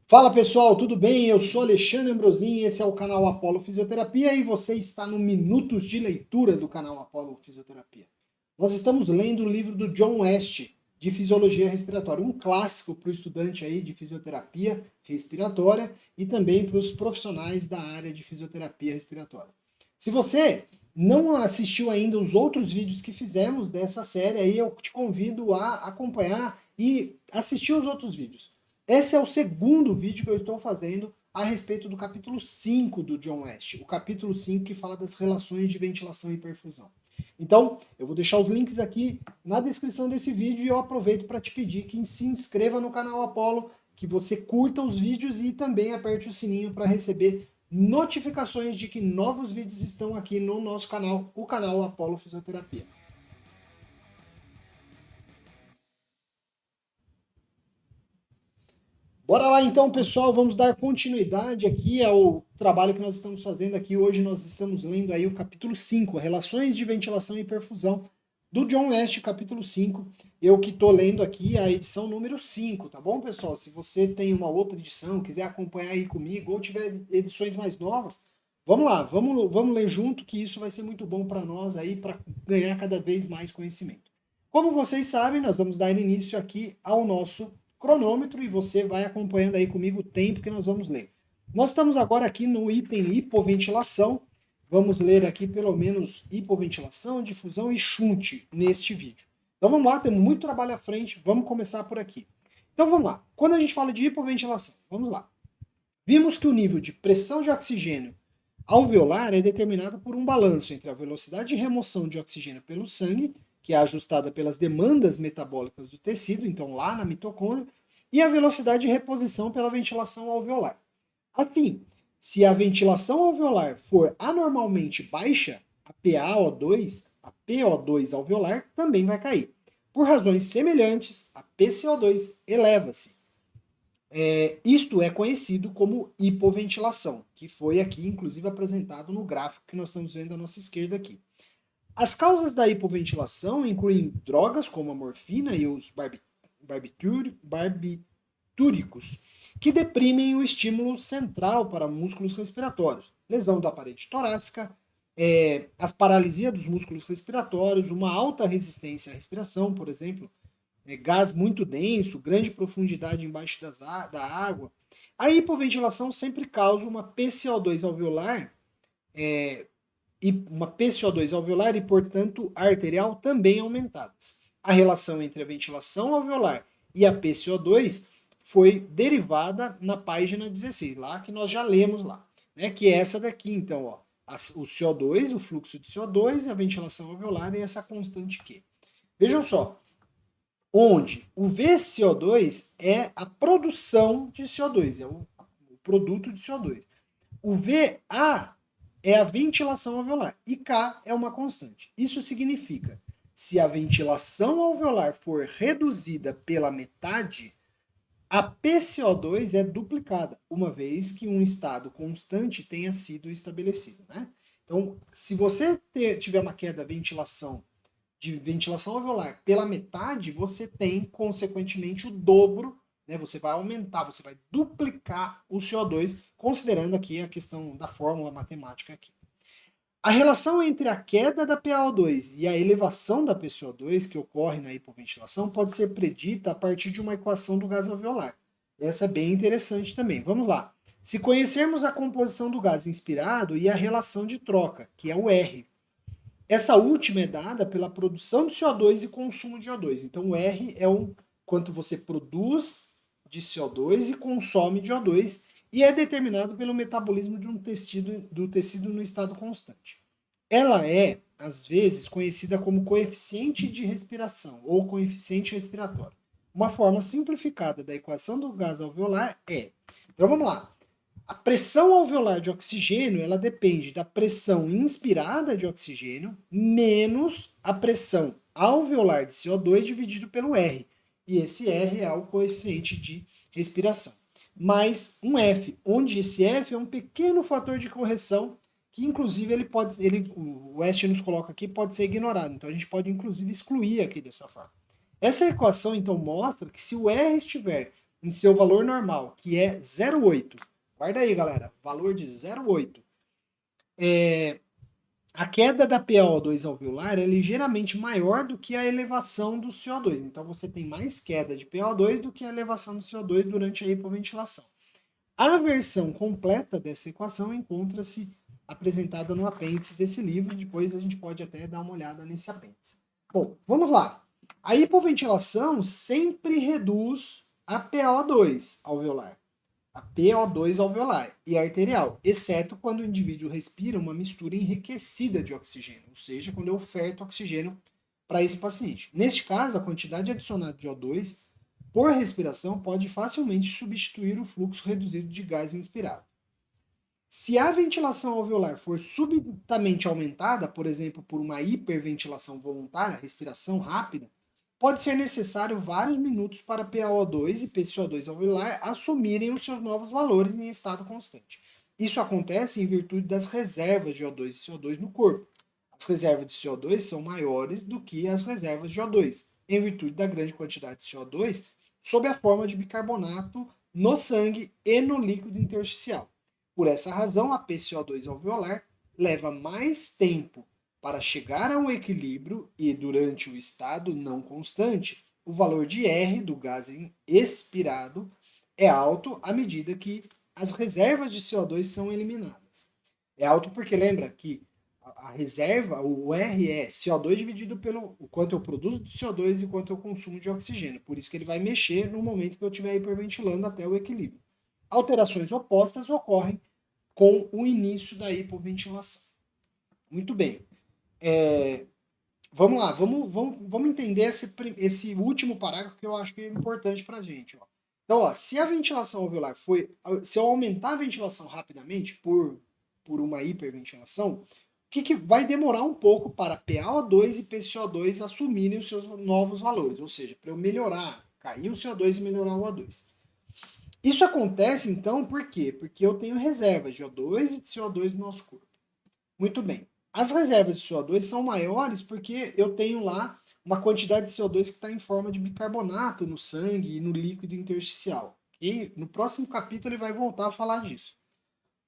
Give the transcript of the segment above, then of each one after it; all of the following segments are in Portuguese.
Fala pessoal, tudo bem? Eu sou Alexandre Ambrosin, esse é o canal Apollo Fisioterapia e você está no Minutos de Leitura do canal Apollo Fisioterapia. Nós estamos lendo o livro do John West, de Fisiologia Respiratória, um clássico para o estudante aí de fisioterapia respiratória e também para os profissionais da área de fisioterapia respiratória. Se você não assistiu ainda os outros vídeos que fizemos dessa série aí, eu te convido a acompanhar e assistir os outros vídeos. Esse é o segundo vídeo que eu estou fazendo a respeito do capítulo 5 do John West, o capítulo 5 que fala das relações de ventilação e perfusão. Então, eu vou deixar os links aqui na descrição desse vídeo e eu aproveito para te pedir que se inscreva no canal Apollo, que você curta os vídeos e também aperte o sininho para receber notificações de que novos vídeos estão aqui no nosso canal, o canal Apollo Fisioterapia. Bora lá então, pessoal, vamos dar continuidade aqui ao trabalho que nós estamos fazendo aqui. Hoje nós estamos lendo aí o capítulo 5, Relações de Ventilação e Perfusão, do John West, capítulo 5. Eu que estou lendo aqui a edição número 5, tá bom, pessoal? Se você tem uma outra edição, quiser acompanhar aí comigo, ou tiver edições mais novas, vamos lá, vamos ler junto, que isso vai ser muito bom para nós aí, para ganhar cada vez mais conhecimento. Como vocês sabem, nós vamos dar início aqui ao nosso cronômetro e você vai acompanhando aí comigo o tempo que nós vamos ler. Nós estamos agora aqui no item hipoventilação. Vamos ler aqui pelo menos hipoventilação, difusão e shunt neste vídeo. Então vamos lá, temos muito trabalho à frente, vamos começar por aqui. Então vamos lá. Quando a gente fala de hipoventilação, vamos lá. Vimos que o nível de pressão de oxigênio alveolar é determinado por um balanço entre a velocidade de remoção de oxigênio pelo sangue, que é ajustada pelas demandas metabólicas do tecido, então lá na mitocôndria, e a velocidade de reposição pela ventilação alveolar. Assim, se a ventilação alveolar for anormalmente baixa, a PaO2, a PO2 alveolar também vai cair. Por razões semelhantes, a PCO2 eleva-se. Isto é conhecido como hipoventilação, que foi aqui inclusive apresentado no gráfico que nós estamos vendo à nossa esquerda aqui. As causas da hipoventilação incluem drogas como a morfina e os barbitúricos, que deprimem o estímulo central para músculos respiratórios, lesão da parede torácica, a paralisia dos músculos respiratórios, uma alta resistência à respiração, por exemplo, gás muito denso, grande profundidade embaixo da água. A hipoventilação sempre causa uma PCO2 alveolar, e, portanto, arterial também aumentadas. A relação entre a ventilação alveolar e a PCO2 foi derivada na página 16, lá que nós já lemos lá, né? Que é essa daqui, então, ó, o CO2, o fluxo de CO2 e a ventilação alveolar e essa constante Q. Vejam só, onde o VCO2 é a produção de CO2, é o produto de CO2. O VA é a ventilação alveolar e K é uma constante. Isso significa, se a ventilação alveolar for reduzida pela metade, a PCO2 é duplicada, uma vez que um estado constante tenha sido estabelecido, né? Então, se você tiver uma queda de ventilação alveolar pela metade, você tem, consequentemente, o dobro, né? Você vai aumentar, você vai duplicar o CO2, considerando aqui a questão da fórmula matemática aqui. A relação entre a queda da PaO2 e a elevação da PCO2 que ocorre na hipoventilação pode ser predita a partir de uma equação do gás alveolar. Essa é bem interessante também. Vamos lá. Se conhecermos a composição do gás inspirado e a relação de troca, que é o R, essa última é dada pela produção de CO2 e consumo de O2. Então, o R é o quanto você produz de CO2 e consome de O2 e é determinado pelo metabolismo de do tecido no estado constante. Ela é, às vezes, conhecida como coeficiente de respiração ou coeficiente respiratório. Uma forma simplificada da equação do gás alveolar é... Então, vamos lá. A pressão alveolar de oxigênio, ela depende da pressão inspirada de oxigênio menos a pressão alveolar de CO2 dividido pelo R. E esse R é o coeficiente de respiração. Mais um F, onde esse F é um pequeno fator de correção que inclusive o West nos coloca aqui, pode ser ignorado. Então a gente pode inclusive excluir aqui dessa forma. Essa equação então mostra que se o R estiver em seu valor normal, que é 0,8, guarda aí, galera, valor de 0,8, a queda da PaO2 alveolar é ligeiramente maior do que a elevação do CO2. Então você tem mais queda de PaO2 do que a elevação do CO2 durante a hipoventilação. A versão completa dessa equação encontra-se apresentada no apêndice desse livro, depois a gente pode até dar uma olhada nesse apêndice. Bom, vamos lá. A hipoventilação sempre reduz a PaO2 alveolar, a PO2 alveolar e arterial, exceto quando o indivíduo respira uma mistura enriquecida de oxigênio, ou seja, quando eu oferto oxigênio para esse paciente. Neste caso, a quantidade adicionada de O2 por respiração pode facilmente substituir o fluxo reduzido de gás inspirado. Se a ventilação alveolar for subitamente aumentada, por exemplo, por uma hiperventilação voluntária, respiração rápida, pode ser necessário vários minutos para PaO2 e PCO2 alveolar assumirem os seus novos valores em estado constante. Isso acontece em virtude das reservas de O2 e CO2 no corpo. As reservas de CO2 são maiores do que as reservas de O2, em virtude da grande quantidade de CO2 sob a forma de bicarbonato no sangue e no líquido intersticial. Por essa razão, a PCO2 alveolar leva mais tempo para chegar a um equilíbrio e, durante o estado não constante, o valor de R do gás expirado é alto à medida que as reservas de CO2 são eliminadas. É alto porque lembra que a reserva, o R é CO2 dividido pelo o quanto eu produzo de CO2 e quanto eu consumo de oxigênio. Por isso que ele vai mexer no momento que eu estiver hiperventilando até o equilíbrio. Alterações opostas ocorrem com o início da hipoventilação. Muito bem. Vamos lá, vamos entender esse último parágrafo que eu acho que é importante para a gente. Ó. Então, ó, se a ventilação alveolar se eu aumentar a ventilação rapidamente por uma hiperventilação, o que vai demorar um pouco para PaO2 e PCO2 assumirem os seus novos valores, ou seja, para eu melhorar, cair o CO2 e melhorar o O2. Isso acontece então por quê? Porque eu tenho reservas de O2 e de CO2 no nosso corpo. Muito bem. As reservas de CO2 são maiores porque eu tenho lá uma quantidade de CO2 que está em forma de bicarbonato no sangue e no líquido intersticial. E no próximo capítulo ele vai voltar a falar disso.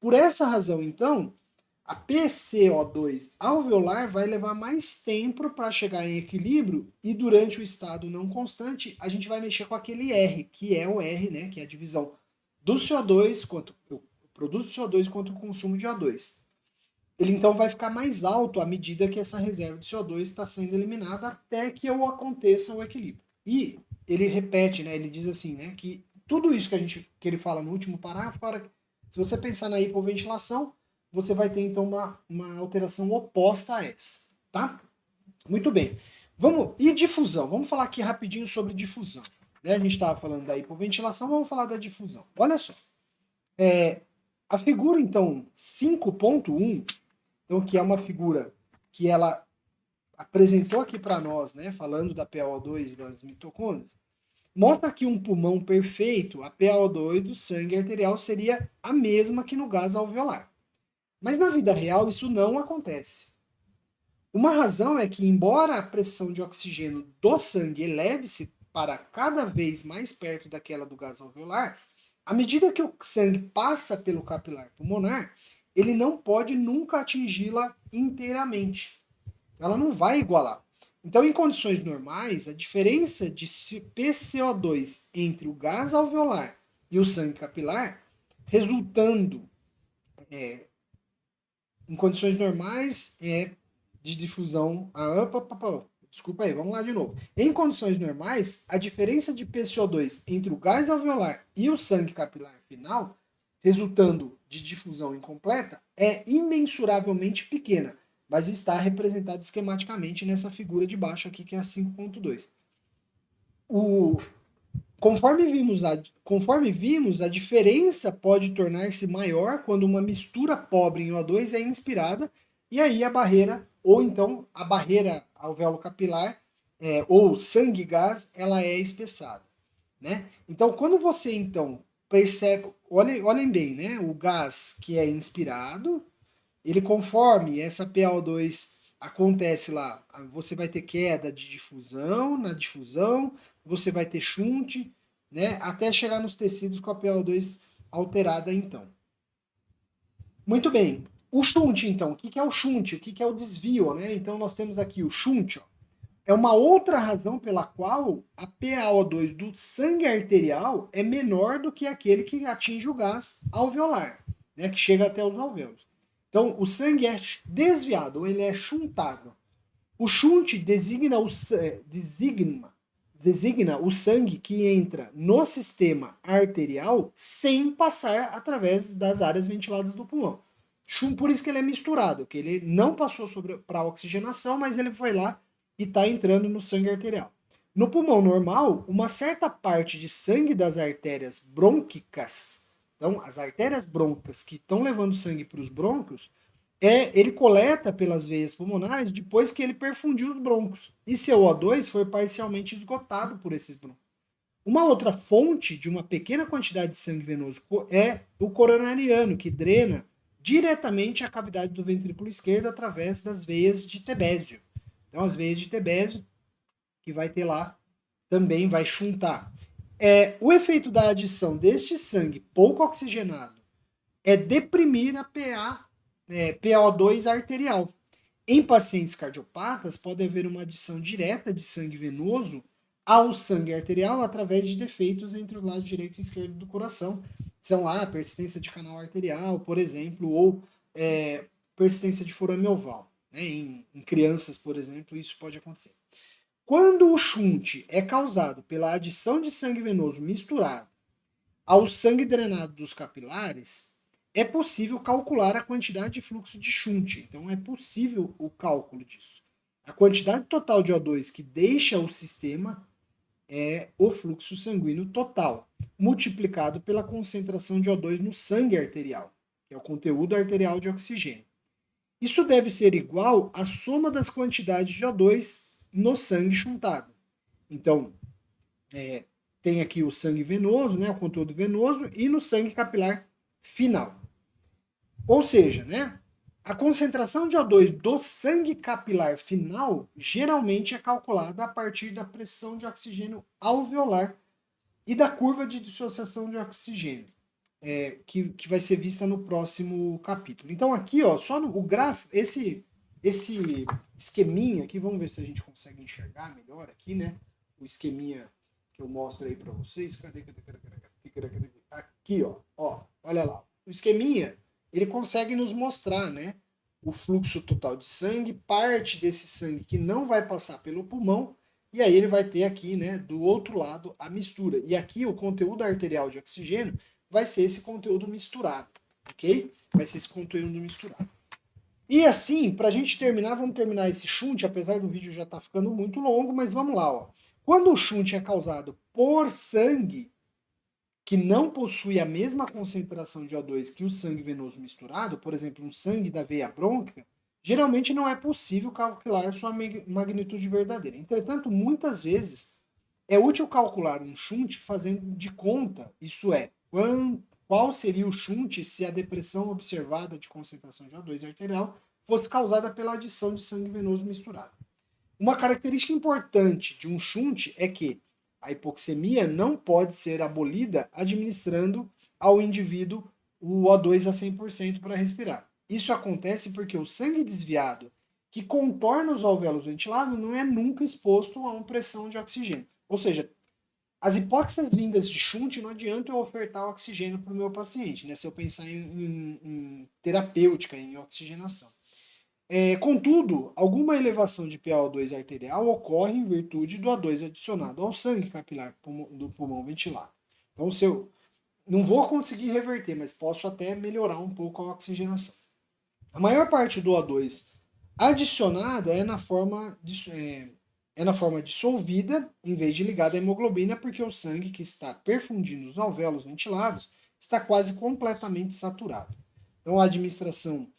Por essa razão, então, a PCO2 alveolar vai levar mais tempo para chegar em equilíbrio e durante o estado não constante a gente vai mexer com aquele R, que é o R, né, que é a divisão do CO2, quanto eu produzo CO2 quanto o consumo de O2. Ele então vai ficar mais alto à medida que essa reserva de CO2 está sendo eliminada até que aconteça o equilíbrio. E ele repete, né, ele diz assim, né, que tudo isso que ele fala no último parágrafo, se você pensar na hipoventilação, você vai ter então uma alteração oposta a essa, tá? Muito bem. E difusão? Vamos falar aqui rapidinho sobre difusão. Né? A gente estava falando da hipoventilação, vamos falar da difusão. Olha só. A figura, então, 5.1, então, que é uma figura que ela apresentou aqui para nós, né, falando da PaO2 e das mitocôndrias, mostra que um pulmão perfeito, a PaO2 do sangue arterial seria a mesma que no gás alveolar. Mas na vida real isso não acontece. Uma razão é que, embora a pressão de oxigênio do sangue eleve-se para cada vez mais perto daquela do gás alveolar, à medida que o sangue passa pelo capilar pulmonar, ele não pode nunca atingi-la inteiramente. Ela não vai igualar. Então, em condições normais, a diferença de PCO2 entre o gás alveolar e o sangue capilar, resultando em condições normais de difusão. Desculpa aí, vamos lá de novo. Em condições normais, a diferença de PCO2 entre o gás alveolar e o sangue capilar final, resultando de difusão incompleta, é imensuravelmente pequena, mas está representada esquematicamente nessa figura de baixo aqui, que é a 5.2. Conforme vimos, a diferença pode tornar-se maior quando uma mistura pobre em O2 é inspirada, e aí a barreira, ou então a barreira alvéolo capilar, ou sangue-gás, ela é espessada. Né? Então, quando você então percebe, olhem bem, né? O gás que é inspirado, ele conforme essa PaO2 acontece lá, você vai ter queda de difusão, na difusão, você vai ter shunt, né, até chegar nos tecidos com a PaO2 alterada então. Muito bem. O shunt, então, o que é o shunt? O que é o desvio, né? Então nós temos aqui o shunt, ó, é uma outra razão pela qual a PaO2 do sangue arterial é menor do que aquele que atinge o gás alveolar, né, que chega até os alvéolos. Então, o sangue é desviado, ele é chuntado. O shunt designa o sangue que entra no sistema arterial sem passar através das áreas ventiladas do pulmão. Por isso que ele é misturado, que ele não passou para a oxigenação, mas ele foi lá e está entrando no sangue arterial. No pulmão normal, uma certa parte de sangue das artérias brônquicas, então as artérias brôncicas que estão levando sangue para os brônquios, ele coleta pelas veias pulmonares depois que ele perfundiu os brônquios. E seu O2 foi parcialmente esgotado por esses brônquios. Uma outra fonte de uma pequena quantidade de sangue venoso é o coronariano, que drena diretamente a cavidade do ventrículo esquerdo através das veias de Tebésio. Então, as veias de Tebésio, que vai ter lá, também vai chuntar. O efeito da adição deste sangue pouco oxigenado é deprimir a PaO2 arterial. Em pacientes cardiopatas, pode haver uma adição direta de sangue venoso ao sangue arterial através de defeitos entre o lado direito e esquerdo do coração. São lá persistência de canal arterial, por exemplo, ou persistência de forame oval. Né? Em crianças, por exemplo, isso pode acontecer. Quando o shunt é causado pela adição de sangue venoso misturado ao sangue drenado dos capilares, é possível calcular a quantidade de fluxo de shunt. Então é possível o cálculo disso. A quantidade total de O2 que deixa o sistema é o fluxo sanguíneo total, multiplicado pela concentração de O2 no sangue arterial, que é o conteúdo arterial de oxigênio. Isso deve ser igual à soma das quantidades de O2 no sangue chuntado. Então, tem aqui o sangue venoso, né, o conteúdo venoso, e no sangue capilar final. Ou seja, né, a concentração de O2 do sangue capilar final geralmente é calculada a partir da pressão de oxigênio alveolar e da curva de dissociação de oxigênio, que vai ser vista no próximo capítulo. Então aqui, ó, só no o gráfico, esse esqueminha aqui, vamos ver se a gente consegue enxergar melhor aqui, né? O esqueminha que eu mostro aí para vocês. Aqui, ó, olha lá. O esqueminha, ele consegue nos mostrar, né, o fluxo total de sangue, parte desse sangue que não vai passar pelo pulmão, e aí ele vai ter aqui, né, do outro lado a mistura. E aqui o conteúdo arterial de oxigênio vai ser esse conteúdo misturado, ok? Vai ser esse conteúdo misturado. E assim, para a gente terminar, vamos terminar esse shunt, apesar do vídeo já estar ficando muito longo, mas vamos lá, ó. Quando o shunt é causado por sangue que não possui a mesma concentração de O2 que o sangue venoso misturado, por exemplo, um sangue da veia brônquica, geralmente não é possível calcular sua magnitude verdadeira. Entretanto, muitas vezes é útil calcular um shunt fazendo de conta, isto é, qual seria o shunt se a depressão observada de concentração de O2 arterial fosse causada pela adição de sangue venoso misturado. Uma característica importante de um shunt é que a hipoxemia não pode ser abolida administrando ao indivíduo o O2 a 100% para respirar. Isso acontece porque o sangue desviado que contorna os alvéolos ventilados não é nunca exposto a uma pressão de oxigênio. Ou seja, as hipóxias vindas de shunt não adianta eu ofertar oxigênio para o meu paciente, né? Se eu pensar em terapêutica, em oxigenação. Contudo, alguma elevação de PaO2 arterial ocorre em virtude do O2 adicionado ao sangue capilar do pulmão ventilado. Então, se eu não vou conseguir reverter, mas posso até melhorar um pouco a oxigenação. A maior parte do O2 adicionado é na forma dissolvida, em vez de ligada à hemoglobina, porque o sangue que está perfundindo os alvéolos ventilados está quase completamente saturado. Então, a administração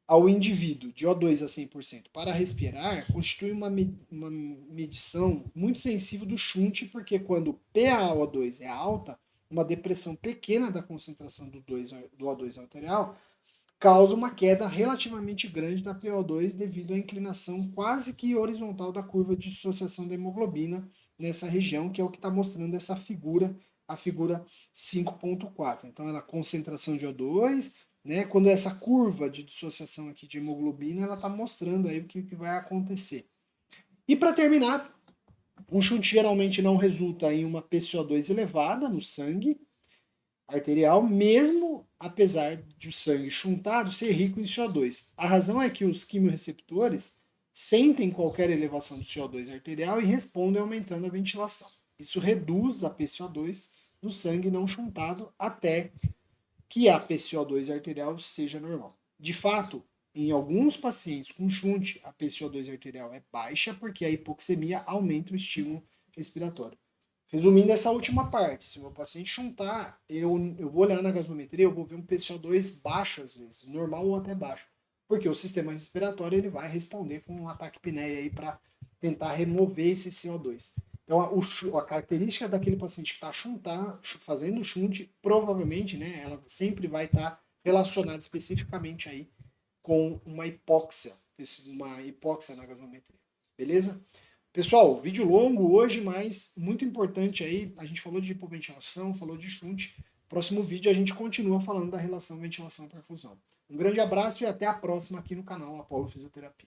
ao indivíduo de O2 a 100% para respirar constitui uma medição muito sensível do shunt, porque quando PaO2 é alta, uma depressão pequena da concentração do O2 arterial causa uma queda relativamente grande da PaO2 devido à inclinação quase que horizontal da curva de dissociação da hemoglobina nessa região, que é o que está mostrando essa figura a figura 5.4. Então, ela concentração de O2, né? Quando essa curva de dissociação aqui de hemoglobina, ela está mostrando aí o que vai acontecer. E para terminar, um shunt geralmente não resulta em uma PCO2 elevada no sangue arterial, mesmo apesar de o sangue chuntado ser rico em CO2. A razão é que os quimiorreceptores sentem qualquer elevação do CO2 arterial e respondem aumentando a ventilação. Isso reduz a PCO2 no sangue não chuntado até que a PCO2 arterial seja normal. De fato, em alguns pacientes com shunt, a PCO2 arterial é baixa porque a hipoxemia aumenta o estímulo respiratório. Resumindo essa última parte, se o meu paciente shuntar, eu vou olhar na gasometria, eu vou ver um PCO2 baixo às vezes, normal ou até baixo, porque o sistema respiratório ele vai responder com um ataque apneia aí para tentar remover esse CO2. Então a característica daquele paciente que está fazendo shunt, provavelmente, né, ela sempre vai estar relacionada especificamente aí com uma hipóxia na gasometria. Beleza? Pessoal, vídeo longo hoje, mas muito importante aí. A gente falou de hipoventilação, falou de shunt. Próximo vídeo a gente continua falando da relação ventilação-perfusão. Um grande abraço e até a próxima aqui no canal Apollo Fisioterapia.